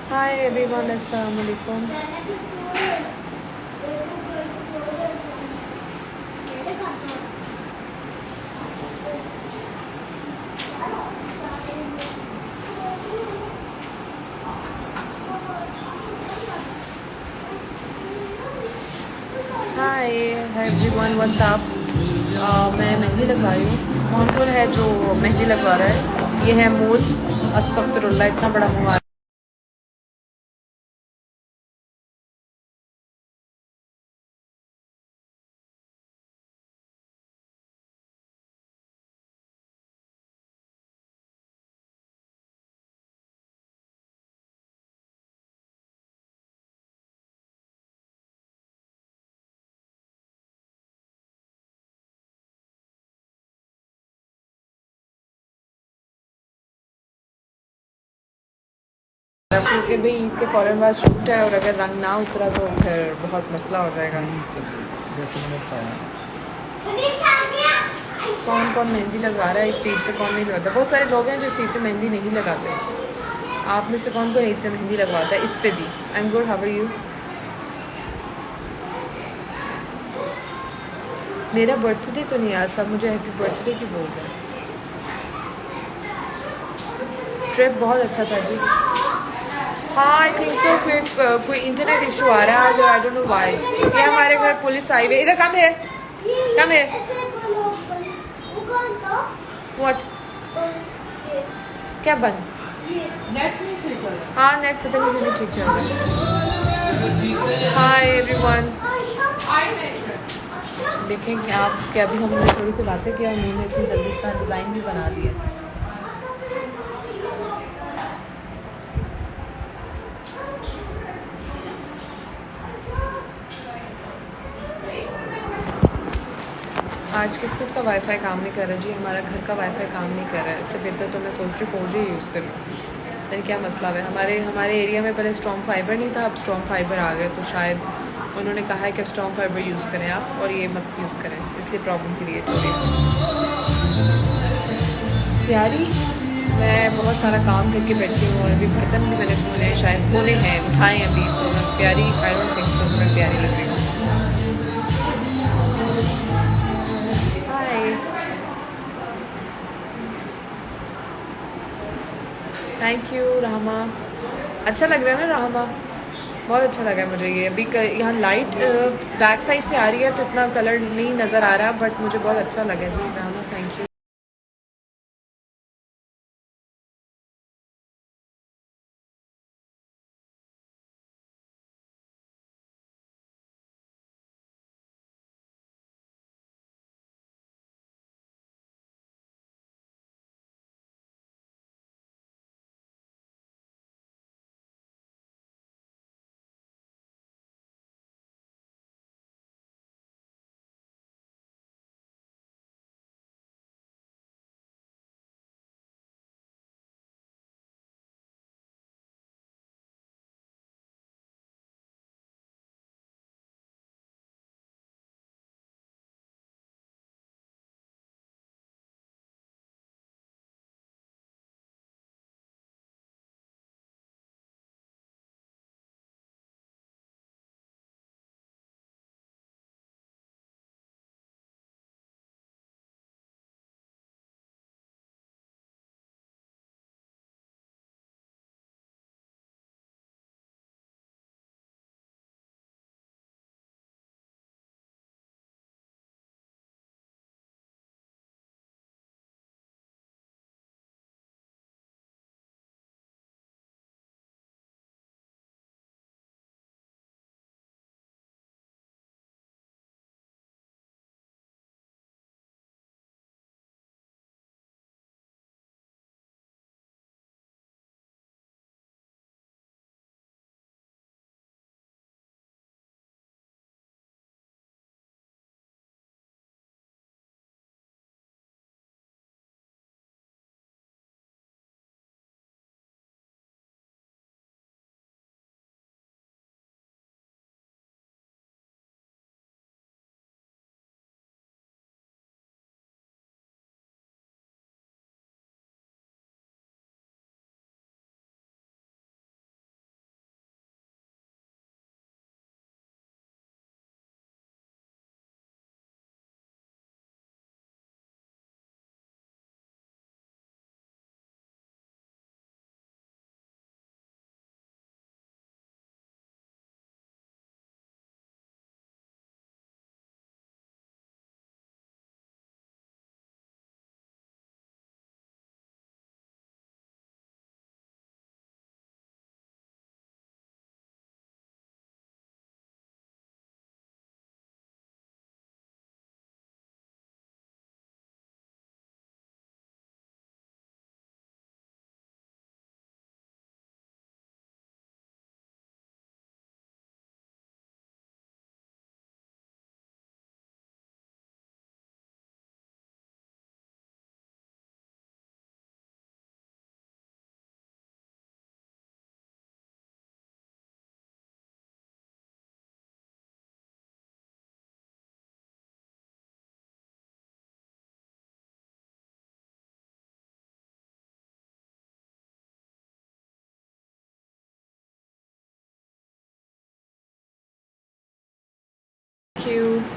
Hi everyone, Assalamu alaikum. Hi everyone, what's up? मैं मेहंदी लगवा रही हूँ। कौन है जो मेहंदी लगवा रहा है? ये है मूल। अस्तगफिरुल्लाह, इतना बड़ा मुँह। क्योंकि भाई ईद के फ़ौरन बाद शूट है और अगर रंग ना उतरा तो फिर बहुत मसला हो जाएगा। जैसे मैंने बताया, कौन कौन मेहंदी लगा रहा है इस ईद पे, कौन नहीं लगाता? बहुत सारे लोग हैं जो इस ईद पे मेहंदी नहीं लगाते। आप में से कौन कौन ईद पे मेहंदी लगवाता है? इस पे भी। I am good, how are you? मेरा बर्थडे तो नहीं यार, सब मुझे हैप्पी बर्थडे की बोल रहे हैं। ट्रिप बहुत अच्छा था जी। हाँ, आई थिंक सो। कोई इंटरनेट इशू आ रहा है आज और आई डोंट नो व्हाई। ये हमारे घर पुलिस आई हुई है। इधर कम है, कम है। व्हाट? क्या बंद? नेट नहीं सही चल रहा। हाँ, नेट पता नहीं क्यों नहीं ठीक चल रहा। Hi everyone. देखें कि आप क्या, अभी हमने थोड़ी सी बातें किया, उन्होंने इतनी जल्दी इतना डिज़ाइन भी बना दिया। आज किस किस का वाईफाई काम नहीं कर रहा जी? हमारा घर का वाईफाई काम नहीं कर रहा है। इससे बेहतर तो मैं सोच रही 4G यूज़ कर लूँ। लेकिन क्या मसला है, हमारे एरिया में पहले स्ट्रॉन्ग फाइबर नहीं था, अब स्ट्रॉन्ग फाइबर आ गए, तो शायद उन्होंने कहा है कि अब स्ट्रॉन्ग फाइबर यूज़ करें आप और ये मत यूज़ करें, इसलिए प्रॉब्लम क्रिएट हो रही है। प्यारी, मैं बहुत सारा काम करके बैठी हूँ और अभी बर्तन भी मैंने धोने, शायद धोने हैं, उठाए अभी, तो मैं प्यारी, आई डोंट थिंक सो मैं प्यारी लग रही हूँ। हाय, थैंक यू रहमा। अच्छा लग रहा है ना रहमा? बहुत अच्छा लगा है मुझे ये। अभी यहाँ लाइट बैक साइड से आ रही है तो इतना कलर नहीं नज़र आ रहा, बट मुझे बहुत अच्छा लगा जी रहमा, थैंक यू।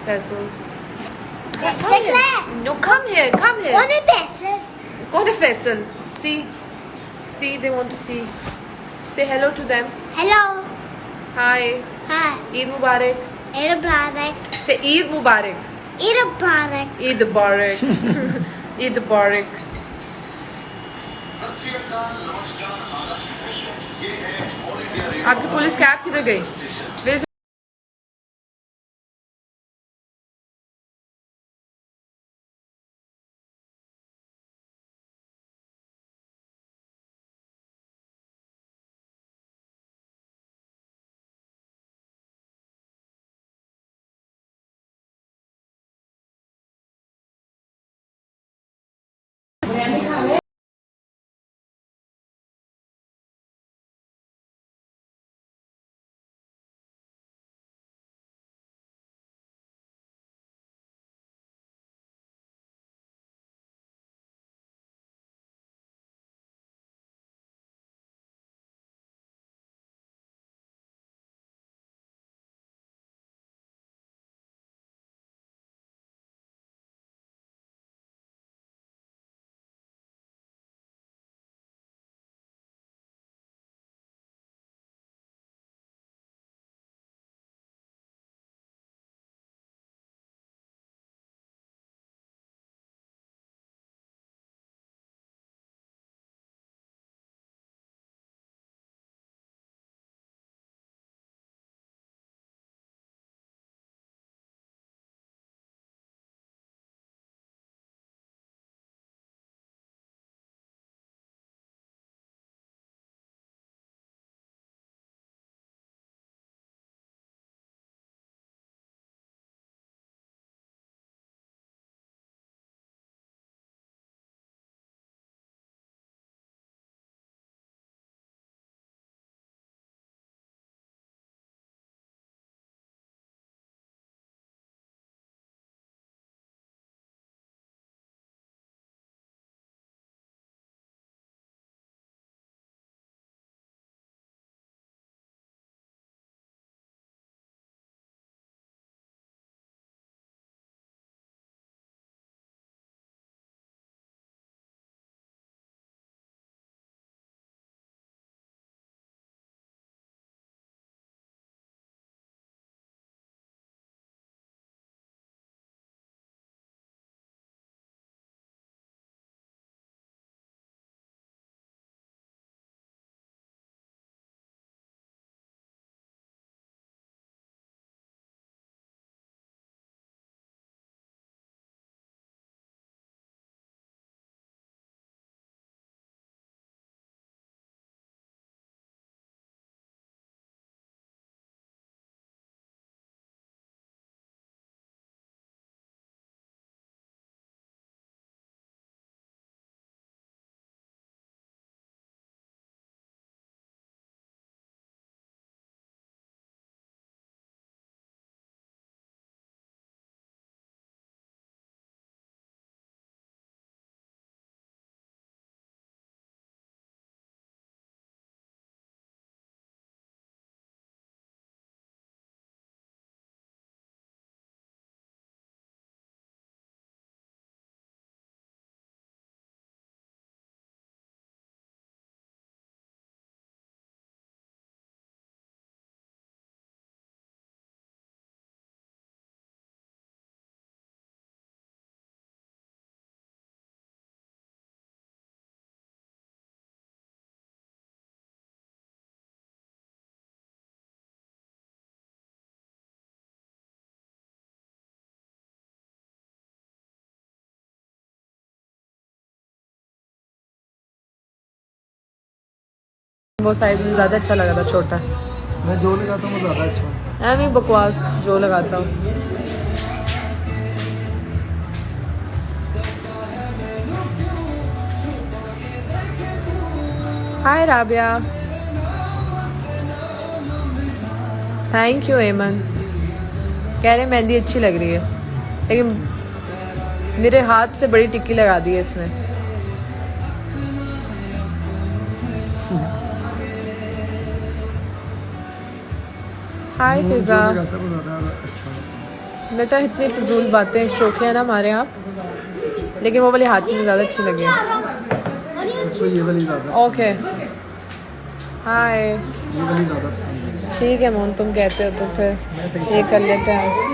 Faisal. पैसे क्या है? No, come here, come here. कौन है पैसे? कौन है Faisal? See, they want to see. Say hello to them. Hello Hi. Hi Eid Mubarak. Air Mubarak Say Eid Mubarak. Air Mubarak Eid Mubarak. Eid Mubarak. आपकी police cab किधर गई? Where is- वो size में ज़्यादा अच्छा लगा था, छोटा। मैं जो लगाता हूँ वो ज़्यादा अच्छा होता है। मैं भी बकवास जो लगाता हूँ। हाय राबिया। थैंक यू एमन। कह रहे मेहंदी अच्छी लग रही है, लेकिन मेरे हाथ से बड़ी टिक्की लगा दी है इसने। हाय वो फिजा। जो लगाता है वो ज़्यादा अच्छा होता है। बेटा इतनी फजूल बातें शौकिया ना हमारे यहाँ, लेकिन वो वाली हाथ की ज़्यादा अच्छी लगी है। सबको ये वाली ज़्यादा ओके हाय, ये वाली ज़्यादा पसंद है। ठीक है मोहन, तुम कहते हो तो फिर ये कर लेते हैं।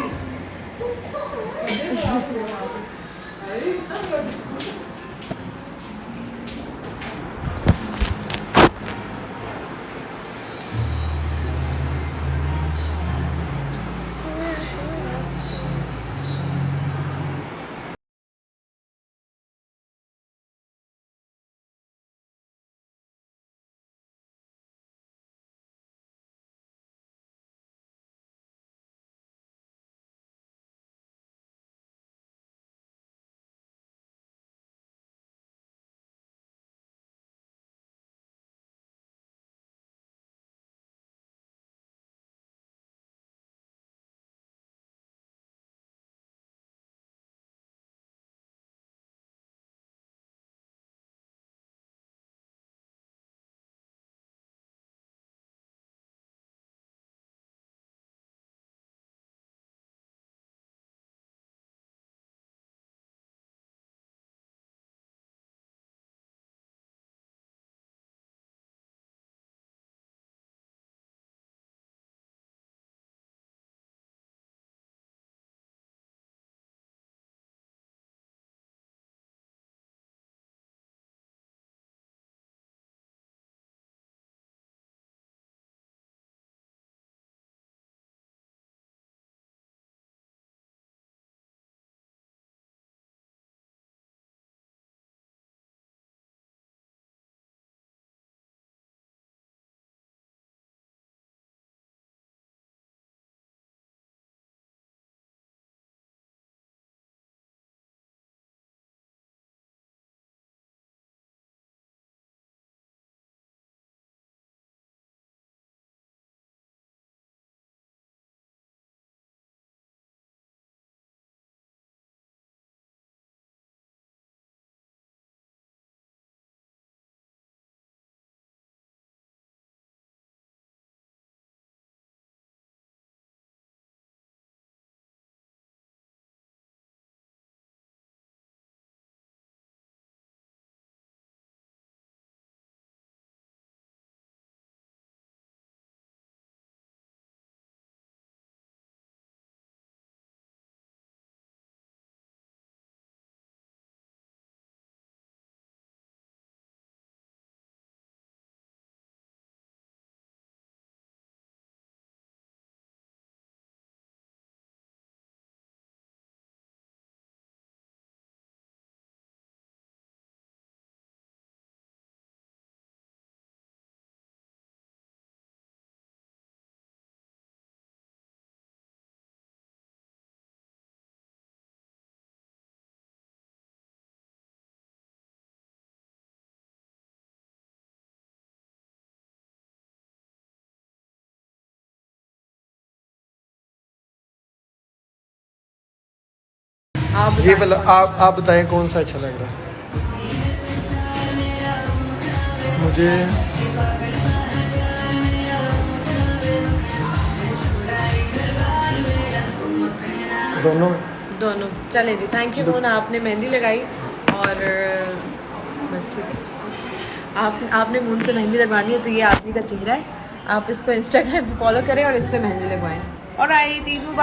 आप ये बताएं। आप बताएं कौन सा अच्छा लग रहा है मुझे। दोनों दोनों चले जी। थैंक यू मोहन, आपने मेहंदी लगाई और बस ठीक है। आपने मुंह से मेहंदी लगवानी है तो ये आदमी का चेहरा है, आप इसको इंस्टाग्राम पे फॉलो करें और इससे मेहंदी लगवाएं। और आई ईद मुबारक।